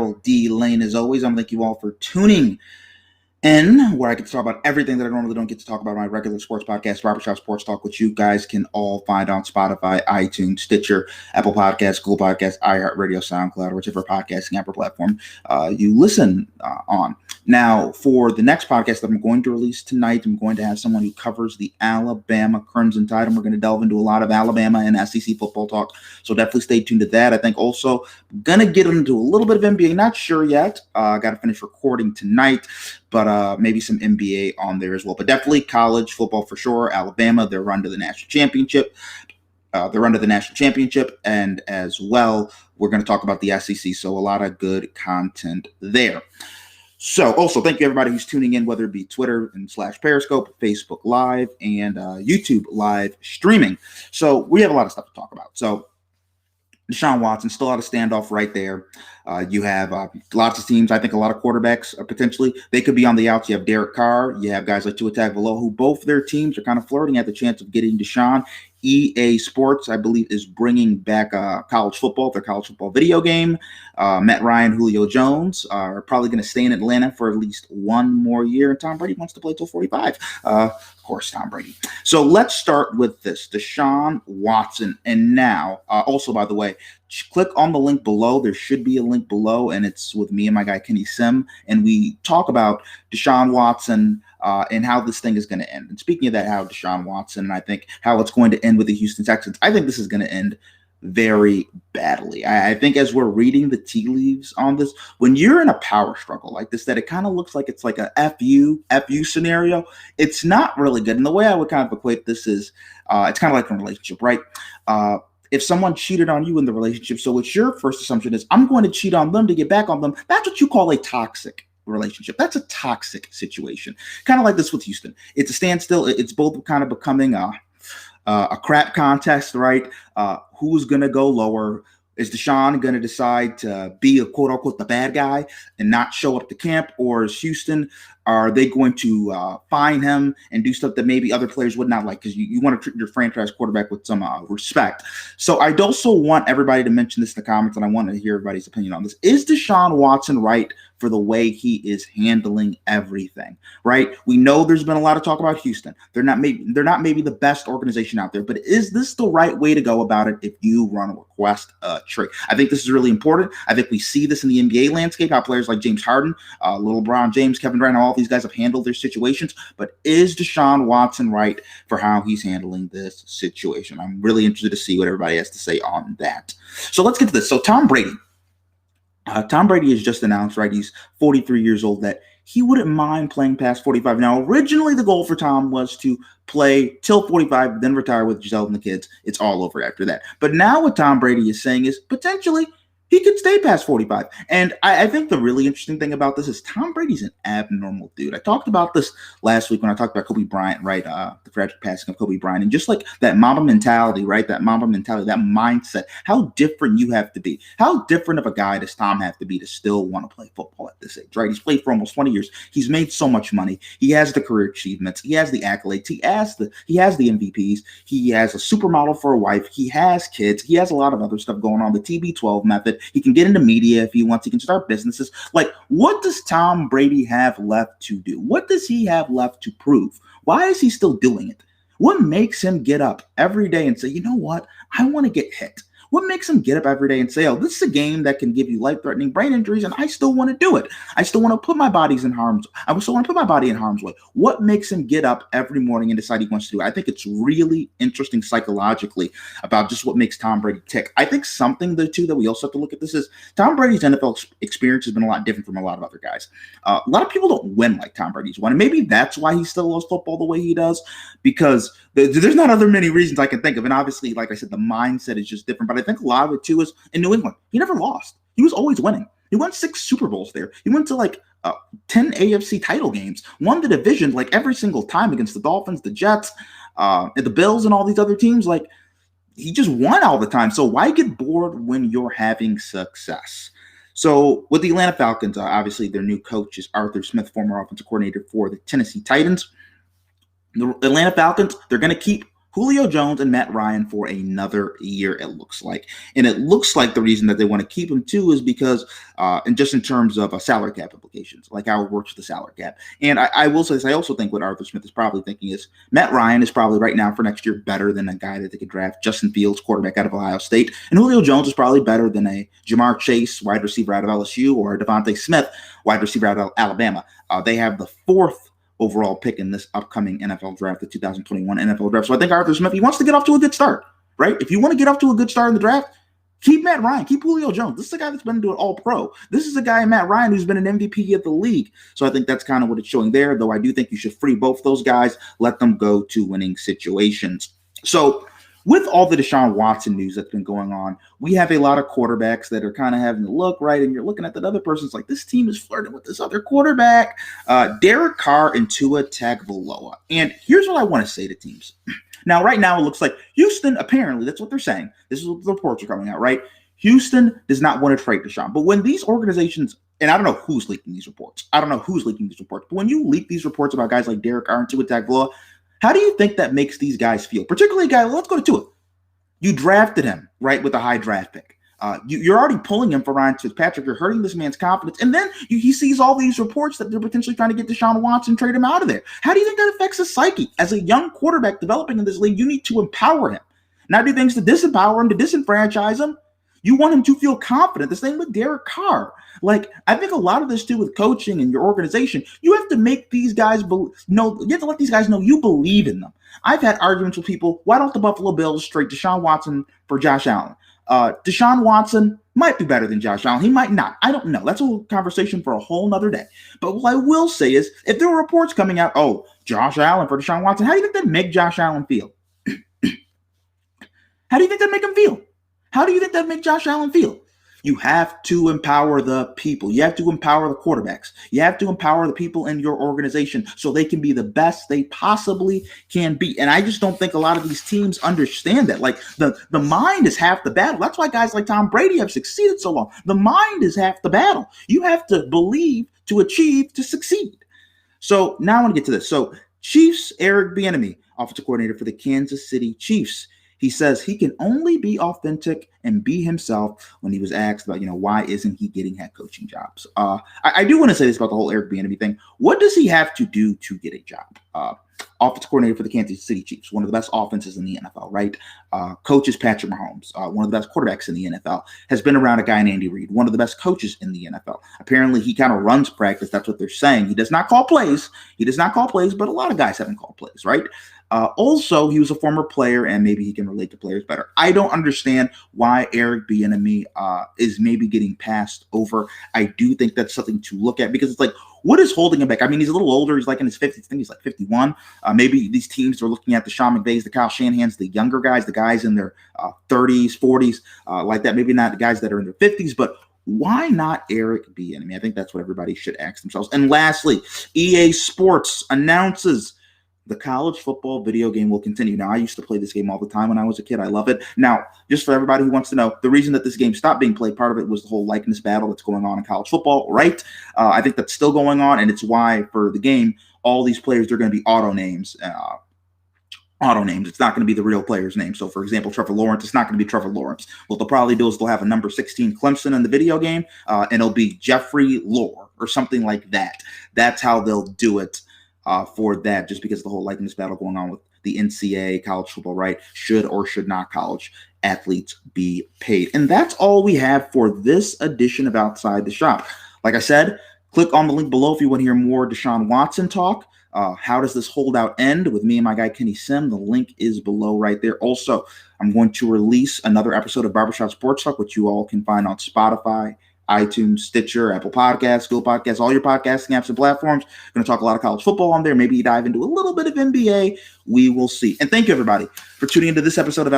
Daryl D. Lane. As always, I thank you all for tuning in, where I get to talk about everything that I normally don't get to talk about on my regular sports podcast, Barbershop Sports Talk, which you guys can all find on Spotify, iTunes, Stitcher, Apple Podcasts, Google Podcasts, iHeartRadio, SoundCloud, whichever podcasting app or platform you listen on. Now, for the next podcast that I'm going to release tonight, I'm going to have someone who covers the Alabama Crimson Tide, and we're going to delve into a lot of Alabama and SEC football talk, so definitely stay tuned to that. I think also I'm going to get into a little bit of NBA, not sure yet. I got to finish recording tonight, but maybe some NBA on there as well. But definitely college football for sure. Alabama, their run to the national championship. And as well, we're going to talk about the SEC. So a lot of good content there. So also thank you everybody who's tuning in, whether it be Twitter and /Periscope, Facebook Live, and YouTube live streaming. So we have a lot of stuff to talk about. So Deshaun Watson, still out of standoff right there. You have lots of teams. I think a lot of quarterbacks potentially, they could be on the outs. You have Derek Carr. You have guys like Tua Tagovailoa, who both their teams are kind of flirting at the chance of getting Deshaun. EA Sports, I believe, is bringing back college football, their college football video game. Matt Ryan, Julio Jones are probably going to stay in Atlanta for at least one more year. And Tom Brady wants to play till 45. Of course, Tom Brady. So let's start with this. Deshaun Watson. And now, also, by the way, click on the link below. There should be a link below, and it's with me and my guy, Kenny Sim. And we talk about Deshaun Watson and how this thing is going to end. And speaking of that, how Deshaun Watson, and I think how it's going to end with the Houston Texans, I think this is going to end very badly. I think as we're reading the tea leaves on this, when you're in a power struggle like this, that it kind of looks like it's like a FU scenario, it's not really good. And the way I would kind of equate this is it's kind of like a relationship, right? If someone cheated on you in the relationship, so it's your first assumption is, I'm going to cheat on them to get back on them. That's what you call a toxic relationship. That's a toxic situation. Kind of like this with Houston. It's a standstill. It's both kind of becoming a crap contest, right? Who's going to go lower? Is Deshaun going to decide to be a quote unquote the bad guy and not show up to camp? Or is Houston, are they going to fine him and do stuff that maybe other players would not like? Because you want to treat your franchise quarterback with some respect. So I'd also want everybody to mention this in the comments, and I want to hear everybody's opinion on this. Is Deshaun Watson right for the way he is handling everything, right? We know there's been a lot of talk about Houston. They're not maybe the best organization out there, but is this the right way to go about it if you run a request tree? I think this is really important. I think we see this in the NBA landscape, how players like James Harden, Little LeBron James, Kevin Durant, all these guys have handled their situations. But is Deshaun Watson right for how he's handling this situation? I'm really interested to see what everybody has to say on that. So let's get to this. So Tom Brady has just announced, right, he's 43 years old, that he wouldn't mind playing past 45. Now, originally the goal for Tom was to play till 45, then retire with Giselle and the kids. It's all over after that. But now what Tom Brady is saying is potentially he could stay past 45. And I think the really interesting thing about this is Tom Brady's an abnormal dude. I talked about this last week when I talked about Kobe Bryant, right? The tragic passing of Kobe Bryant. And just like that Mamba mentality, right? That Mamba mentality, that mindset, how different you have to be. How different of a guy does Tom have to be to still want to play football at this age, right? He's played for almost 20 years. He's made so much money. He has the career achievements. He has the accolades. He has the MVPs. He has a supermodel for a wife. He has kids. He has a lot of other stuff going on. The TB12 method. He can get into media if he wants. He can start businesses. Like, what does Tom Brady have left to do? What does he have left to prove? Why is he still doing it? What makes him get up every day and say, you know what? I want to get hit. What makes him get up every day and say, oh, this is a game that can give you life-threatening brain injuries, and I still want to do it. I still want to put my body in harm's way. What makes him get up every morning and decide he wants to do it? I think it's really interesting psychologically about just what makes Tom Brady tick. I think something, too, that we also have to look at this is Tom Brady's NFL experience has been a lot different from a lot of other guys. A lot of people don't win like Tom Brady's won, and maybe that's why he still loves football the way he does, because there's not other many reasons I can think of. And obviously, like I said, the mindset is just different. But I think a lot of it, too, is in New England. He never lost. He was always winning. He won 6 Super Bowls there. He went to like 10 AFC title games, won the division like every single time against the Dolphins, the Jets, and the Bills and all these other teams. Like, he just won all the time. So why get bored when you're having success? So with the Atlanta Falcons, obviously their new coach is Arthur Smith, former offensive coordinator for the Tennessee Titans. The Atlanta Falcons, they're going to keep Julio Jones and Matt Ryan for another year, it looks like. And it looks like the reason that they want to keep him too is because, and just in terms of salary cap implications, like how it works with the salary cap. And I will say this, I also think what Arthur Smith is probably thinking is Matt Ryan is probably right now for next year better than a guy that they could draft, Justin Fields, quarterback out of Ohio State. And Julio Jones is probably better than a Jamar Chase, wide receiver out of LSU, or a Devontae Smith, wide receiver out of Alabama. They have the 4th overall pick in this upcoming NFL draft, the 2021 NFL draft. So I think Arthur Smith, he wants to get off to a good start, right? If you want to get off to a good start in the draft, keep Matt Ryan, keep Julio Jones. This is a guy that's been doing all pro. This is a guy, Matt Ryan, who's been an MVP of the league. So I think that's kind of what it's showing there, though I do think you should free both those guys, let them go to winning situations. So with all the Deshaun Watson news that's been going on, we have a lot of quarterbacks that are kind of having to look, right? And you're looking at that other person's like, this team is flirting with this other quarterback, Derek Carr and Tua Tagovailoa. And here's what I want to say to teams. Now, right now, it looks like Houston, apparently, that's what they're saying. This is what the reports are coming out, right? Houston does not want to trade Deshaun. But when these organizations, and I don't know who's leaking these reports. But when you leak these reports about guys like Derek Carr and Tua Tagovailoa, how do you think that makes these guys feel? Particularly a guy, let's go to Tua. You drafted him, right, with a high draft pick. You're already pulling him for Ryan Fitzpatrick. You're hurting this man's confidence. And then he sees all these reports that they're potentially trying to get Deshaun Watson, trade him out of there. How do you think that affects his psyche? As a young quarterback developing in this league, you need to empower him. Not do things to disempower him, to disenfranchise him. You want him to feel confident. The same with Derek Carr. Like, I think a lot of this too with coaching and your organization, you have to make these guys you have to let these guys know you believe in them. I've had arguments with people, why don't the Buffalo Bills trade Deshaun Watson for Josh Allen? Deshaun Watson might be better than Josh Allen. He might not. I don't know. That's a conversation for a whole nother day. But what I will say is, if there were reports coming out, oh, Josh Allen for Deshaun Watson, how do you think that make Josh Allen feel? How do you think that make him feel? How do you think that make Josh Allen feel? You have to empower the people. You have to empower the quarterbacks. You have to empower the people in your organization so they can be the best they possibly can be. And I just don't think a lot of these teams understand that. Like, the mind is half the battle. That's why guys like Tom Brady have succeeded so long. The mind is half the battle. You have to believe to achieve to succeed. So now I want to get to this. So Chiefs Eric Bieniemy, offensive coordinator for the Kansas City Chiefs, he says he can only be authentic and be himself when he was asked about, why isn't he getting head coaching jobs? I do want to say this about the whole Eric Bieniemy thing. What does he have to do to get a job? Offensive coordinator for the Kansas City Chiefs, one of the best offenses in the NFL, right? Coaches Patrick Mahomes, one of the best quarterbacks in the NFL, has been around a guy named Andy Reid, one of the best coaches in the NFL. Apparently, he kind of runs practice. That's what they're saying. He does not call plays. But a lot of guys haven't called plays, right? Also, he was a former player, and maybe he can relate to players better. I don't understand why Eric Bieniemy is maybe getting passed over. I do think that's something to look at, because it's like, what is holding him back? I mean, he's a little older. He's like in his 50s. I think he's like 51. Maybe these teams are looking at the Sean McVays, the Kyle Shanahans, the younger guys, the guys in their 30s, 40s, like that. Maybe not the guys that are in their 50s, but why not Eric Bieniemy? I think that's what everybody should ask themselves. And lastly, EA Sports announces the college football video game will continue. Now, I used to play this game all the time when I was a kid. I love it. Now, just for everybody who wants to know, the reason that this game stopped being played, part of it was the whole likeness battle that's going on in college football, right? I think that's still going on, and it's why for the game, all these players, they're going to be auto names. It's not going to be the real player's name. So, for example, Trevor Lawrence, it's not going to be Trevor Lawrence. What they'll probably do is they'll have a number 16 Clemson in the video game, and it'll be Jeffrey Lore or something like that. That's how they'll do it. For that, just because of the whole likeness battle going on with the NCAA, college football, right? Should or should not college athletes be paid? And that's all we have for this edition of Outside the Shop. Like I said, click on the link below if you want to hear more Deshaun Watson talk. How does this holdout end with me and my guy Kenny Sim? The link is below right there. Also, I'm going to release another episode of Barbershop Sports Talk, which you all can find on Spotify, iTunes, Stitcher, Apple Podcasts, Google Podcasts, all your podcasting apps and platforms. Going to talk a lot of college football on there. Maybe dive into a little bit of NBA. We will see. And thank you, everybody, for tuning into this episode of Outside